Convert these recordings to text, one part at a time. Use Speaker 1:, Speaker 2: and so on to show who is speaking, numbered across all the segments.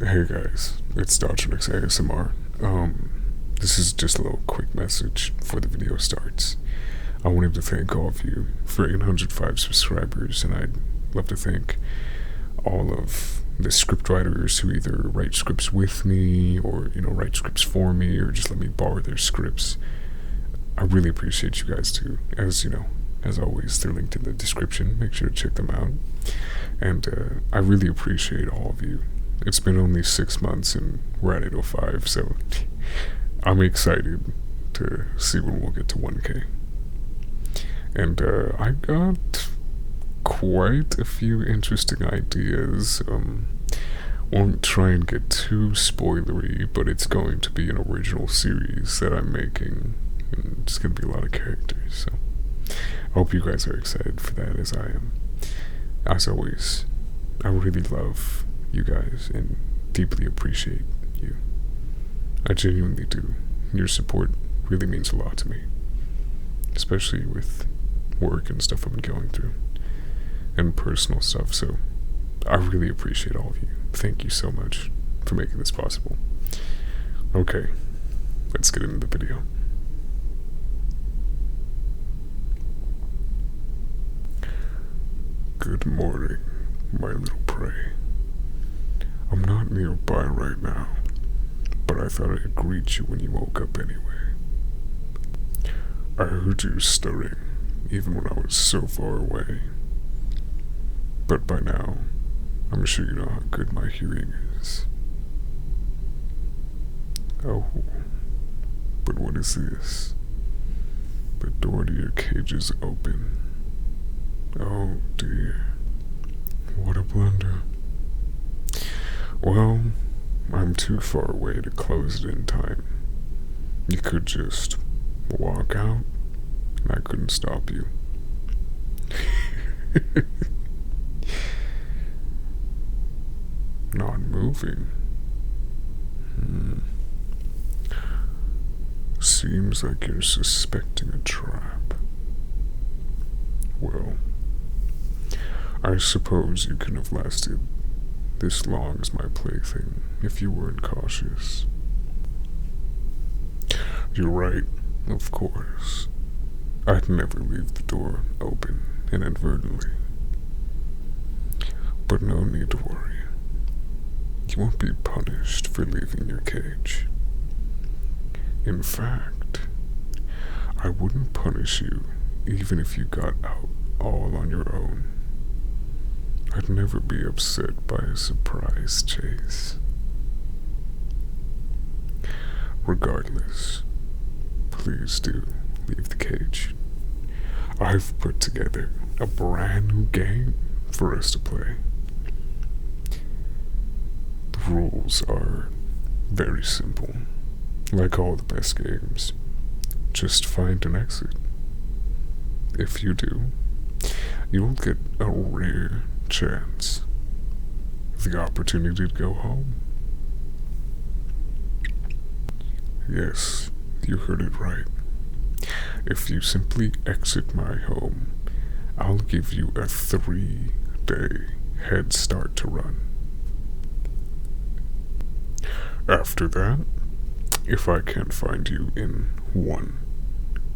Speaker 1: Hey guys, it's Dr. Nix ASMR. This is just a little quick message before the video starts. I wanted to thank all of you for 805 subscribers, and I'd love to thank all of the script writers who either write scripts with me or, write scripts for me or just let me borrow their scripts. I really appreciate you guys too. As always, they're linked in the description. Make sure to check them out. And I really appreciate all of you. It's been only 6 months and we're at 805, so I'm excited to see when we'll get to 1K. And I got quite a few interesting ideas. Won't try and get too spoilery, but it's going to be an original series that I'm making, and it's going to be a lot of characters, so I hope you guys are excited for that as I am. As always, I really love you guys and deeply appreciate you. I genuinely do. Your support really means a lot to me, especially with work and stuff I've been going through and personal stuff, so I really appreciate all of you. Thank you so much for making this possible. Okay, let's get into the video. Good morning, my little prey. I'm not nearby right now, but I thought I'd greet you when you woke up anyway. I heard you stirring, even when I was so far away. But by now, I'm sure you know how good my hearing is. Oh, but what is this? The door to your cage is open. Oh dear, what a blunder. Well, I'm too far away to close it in time. You could just walk out, and I couldn't stop you. Not moving. Seems like you're suspecting a trap. Well, I suppose you couldn't have lasted this long as my plaything if you weren't cautious. You're right, of course. I'd never leave the door open inadvertently. But no need to worry. You won't be punished for leaving your cage. In fact, I wouldn't punish you even if you got out all on your own. I'd never be upset by a surprise chase. Regardless, please do leave the cage. I've put together a brand new game for us to play. The rules are very simple. Like all the best games, just find an exit. If you do, you'll get a rare chance, the opportunity to go home. Yes, you heard it right. If you simply exit my home, I'll give you a 3-day head start to run. After that, if I can't find you in 1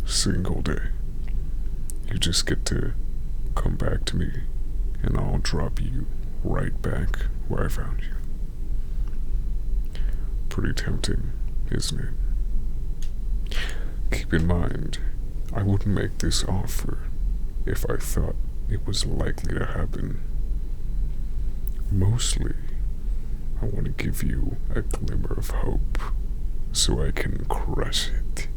Speaker 1: single day, you just get to come back to me and I'll drop you right back where I found you. Pretty tempting, isn't it? Keep in mind, I wouldn't make this offer if I thought it was likely to happen. Mostly, I want to give you a glimmer of hope so I can crush it.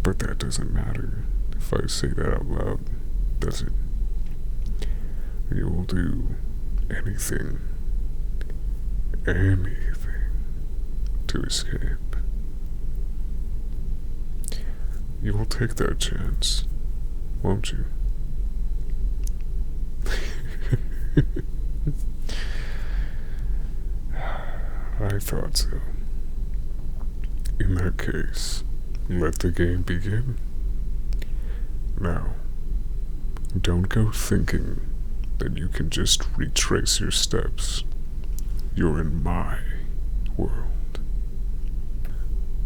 Speaker 1: But that doesn't matter if I say that out loud, does it? You'll do anything to escape. You will take that chance, won't you? I thought so. In that case, let the game begin. Now, don't go thinking then you can just retrace your steps. You're in my world.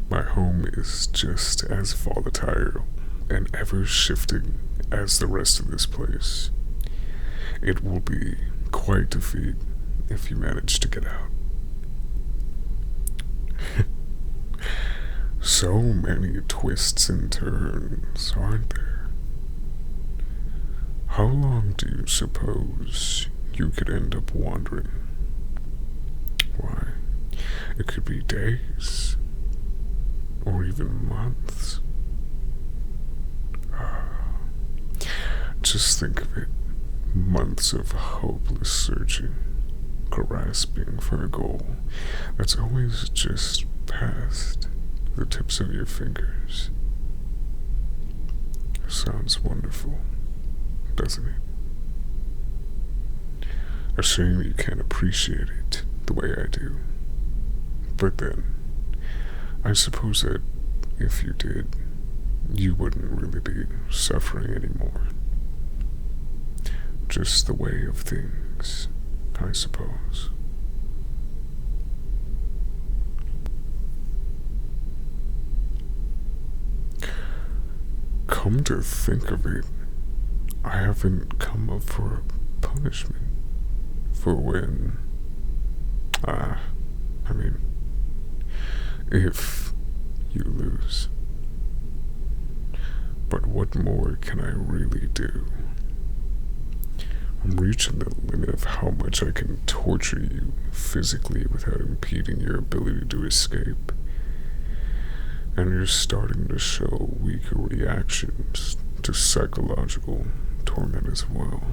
Speaker 1: My home is just as volatile and ever shifting as the rest of this place. It will be quite a feat if you manage to get out. So many twists and turns, aren't there? How long do you suppose you could end up wandering? Why, it could be days, or even months. Just think of it. Months of hopeless searching, grasping for a goal that's always just past the tips of your fingers. Sounds wonderful, doesn't it? A shame you can't appreciate it the way I do. But then, I suppose that if you did, you wouldn't really be suffering anymore. Just the way of things, I suppose. Come to think of it, I haven't come up for a punishment for when, if you lose. But what more can I really do? I'm reaching the limit of how much I can torture you physically without impeding your ability to escape. And you're starting to show weaker reactions to psychological torment as well.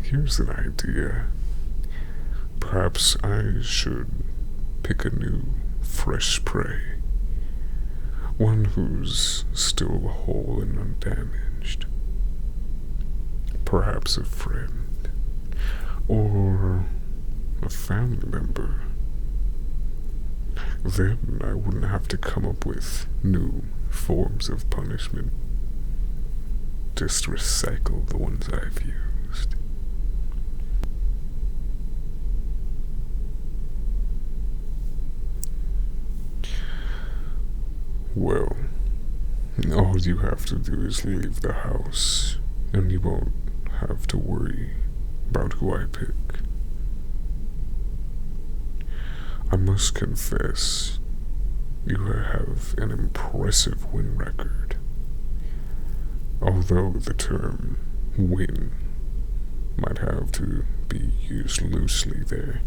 Speaker 1: Here's an idea. Perhaps I should pick a new, fresh prey. One who's still whole and undamaged. Perhaps a friend. Or a family member. Then I wouldn't have to come up with new forms of punishment. Just recycle the ones I've used. Well, all you have to do is leave the house, and you won't have to worry about who I pick. I must confess, you have an impressive win record. Although the term win might have to be used loosely there.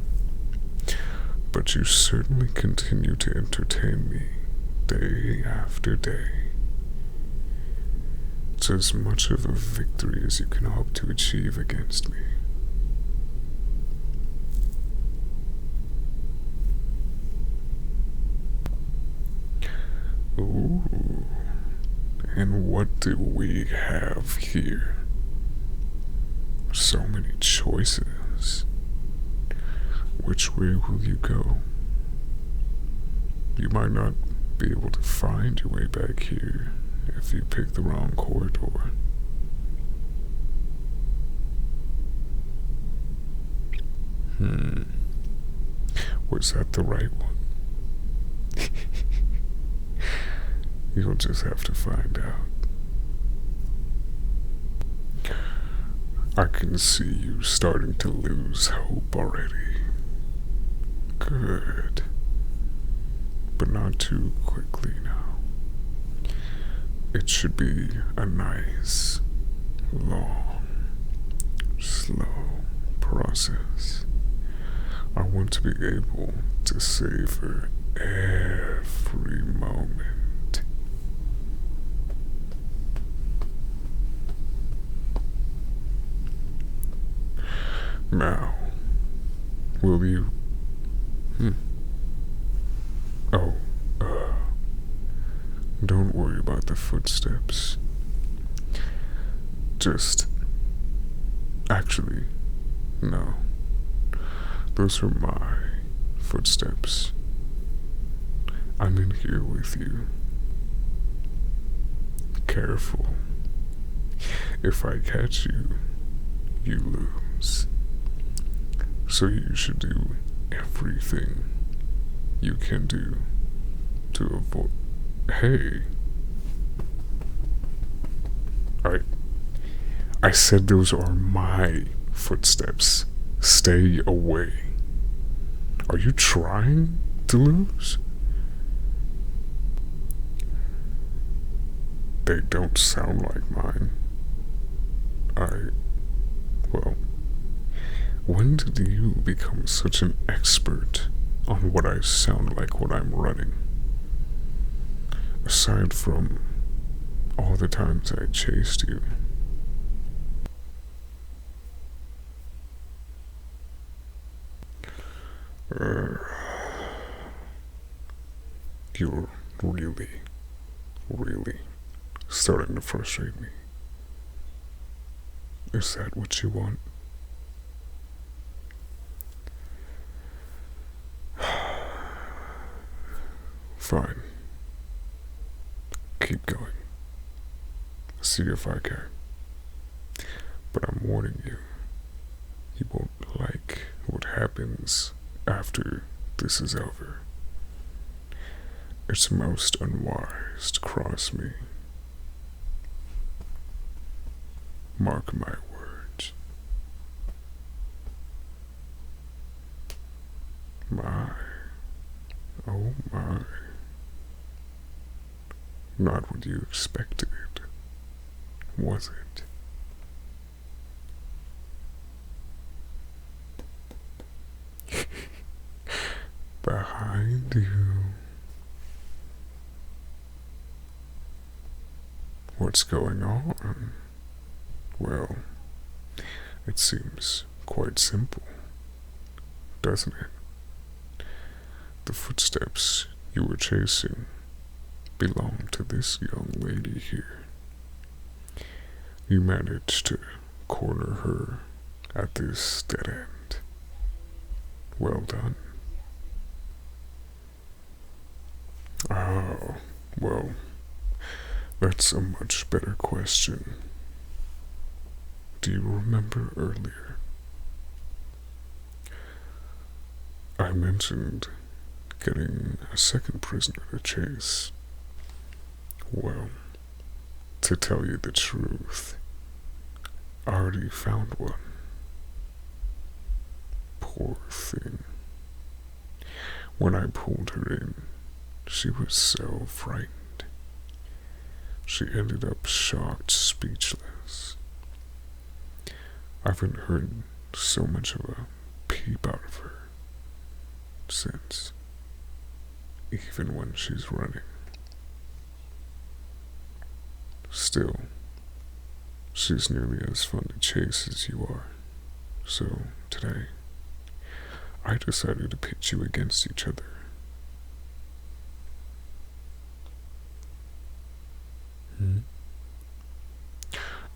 Speaker 1: But you certainly continue to entertain me day after day. It's as much of a victory as you can hope to achieve against me. Ooh, and what do we have here? So many choices. Which way will you go? You might not be able to find your way back here if you pick the wrong corridor. Was that the right one? You'll just have to find out. I can see you starting to lose hope already. Good. But not too quickly now. It should be a nice, long, slow process. I want to be able to savor every moment. Now, will you... Oh, don't worry about the footsteps. Actually, no. Those are my footsteps. I'm in here with you. careful. If I catch you, you lose. So you should do everything you can do to avoid. Hey. I said those are my footsteps. Stay away. Are you trying to lose? They don't sound like mine. Well, when did you become such an expert on what I sound like when I'm running? Aside from all the times I chased you. You're really starting to frustrate me. Is that what you want? Fine. Keep going. See if I can. But I'm warning you, you won't like what happens after this is over. It's most unwise to cross me. Mark my words. My, oh my. Not what you expected, was it? Behind you. What's going on? Well, it seems quite simple, doesn't it? The footsteps you were chasing belong to this young lady here. You managed to corner her at this dead end. Well done. Oh, well, that's a much better question. Do you remember earlier? I mentioned getting a second prisoner to chase. Well, to tell you the truth, I already found one. Poor thing. When I pulled her in, she was so frightened. She ended up shocked, speechless. I haven't heard so much of a peep out of her since, even when she's running. Still, she's nearly as fun to chase as you are. So today, I decided to pit you against each other.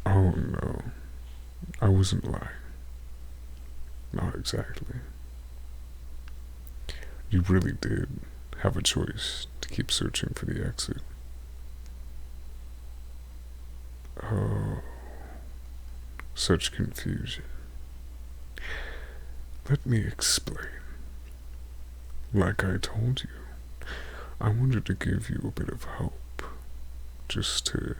Speaker 1: Oh no, I wasn't lying. Not exactly. You really did have a choice to keep searching for the exit. Oh, such confusion. Let me explain. Like I told you, I wanted to give you a bit of hope, just to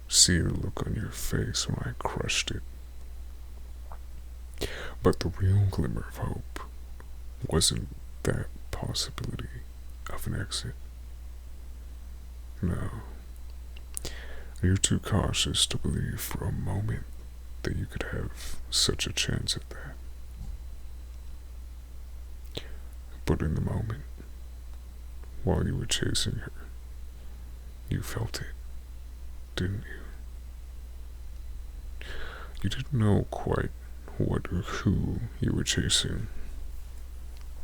Speaker 1: see the look on your face when I crushed it. But the real glimmer of hope wasn't that possibility of an exit. No. You're too cautious to believe for a moment that you could have such a chance at that. But in the moment, while you were chasing her, you felt it, didn't you? You didn't know quite what or who you were chasing,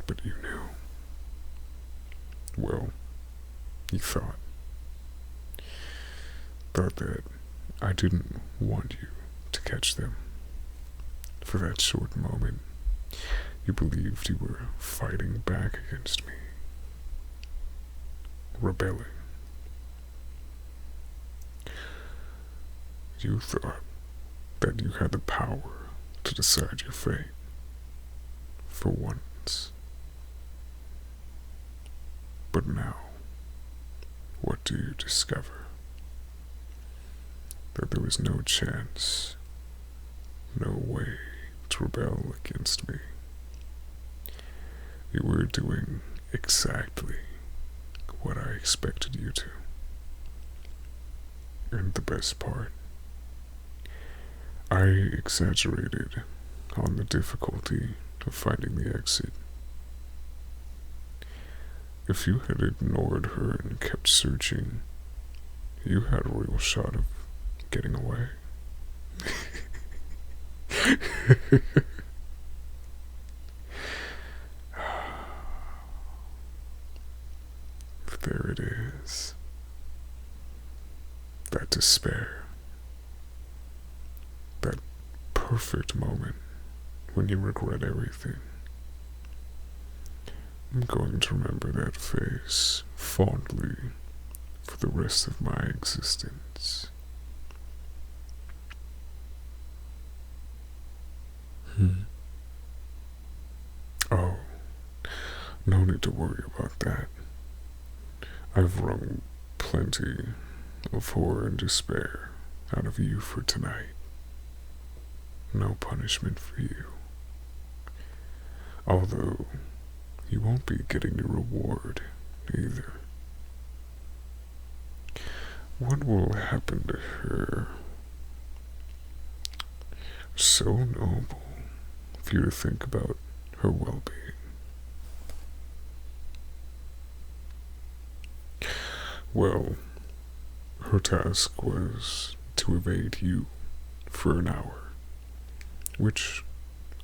Speaker 1: but you knew. Well, you thought that I didn't want you to catch them. For that short moment, you believed you were fighting back against me, rebelling. You thought that you had the power to decide your fate for once. But now, what do you discover? That there was no chance, no way to rebel against me. You were doing exactly what I expected you to. And the best part, I exaggerated on the difficulty of finding the exit. If you had ignored her and kept searching, you had a real shot of getting away. There it is. That despair. That perfect moment when you regret everything. I'm going to remember that face fondly for the rest of my existence. Oh, no need to worry about that. I've wrung plenty of horror and despair out of you for tonight. No punishment for you. Although, you won't be getting your reward either. What will happen to her? So noble for you to think about her well-being. Well, her task was to evade you for an hour, which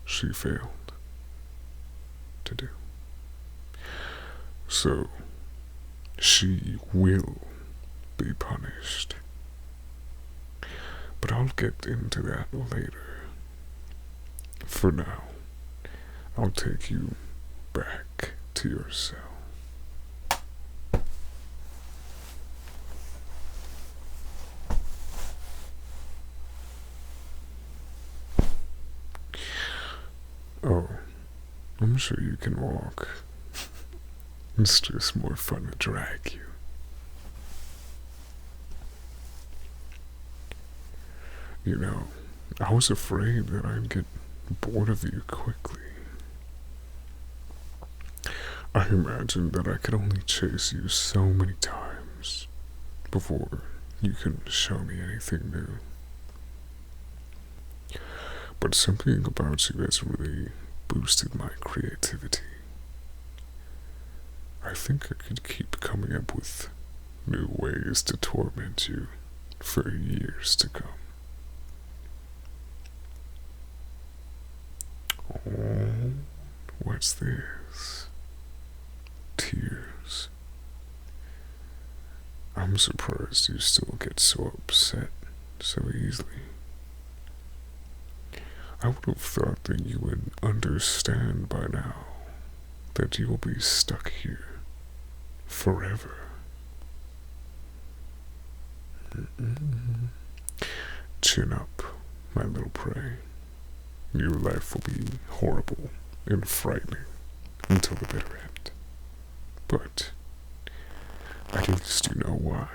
Speaker 1: she failed to do. So, she will be punished. But I'll get into that later. For now, I'll take you back to your cell. Oh, I'm sure you can walk. It's just more fun to drag you. You know, I was afraid that I'd get bored of you quickly. I imagined that I could only chase you so many times before you could show me anything new. But something about you has really boosted my creativity. I think I could keep coming up with new ways to torment you for years to come. Oh, what's this? Tears. I'm surprised you still get so upset so easily. I would have thought that you would understand by now that you will be stuck here forever. Chin up, my little prey. Your life will be horrible and frightening until the bitter end. But at least you know why.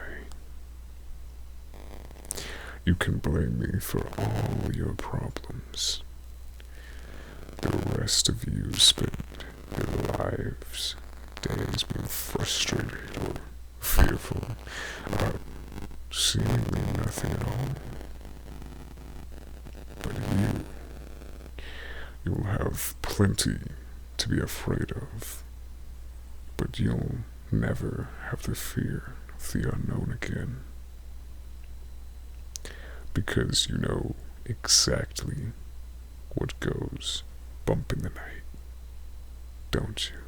Speaker 1: You can blame me for all your problems. The rest of you spend your lives, days being frustrated or fearful about seemingly nothing at all. But you'll have plenty to be afraid of. But you'll never have the fear of the unknown again. Because you know exactly what goes bump in the night, don't you?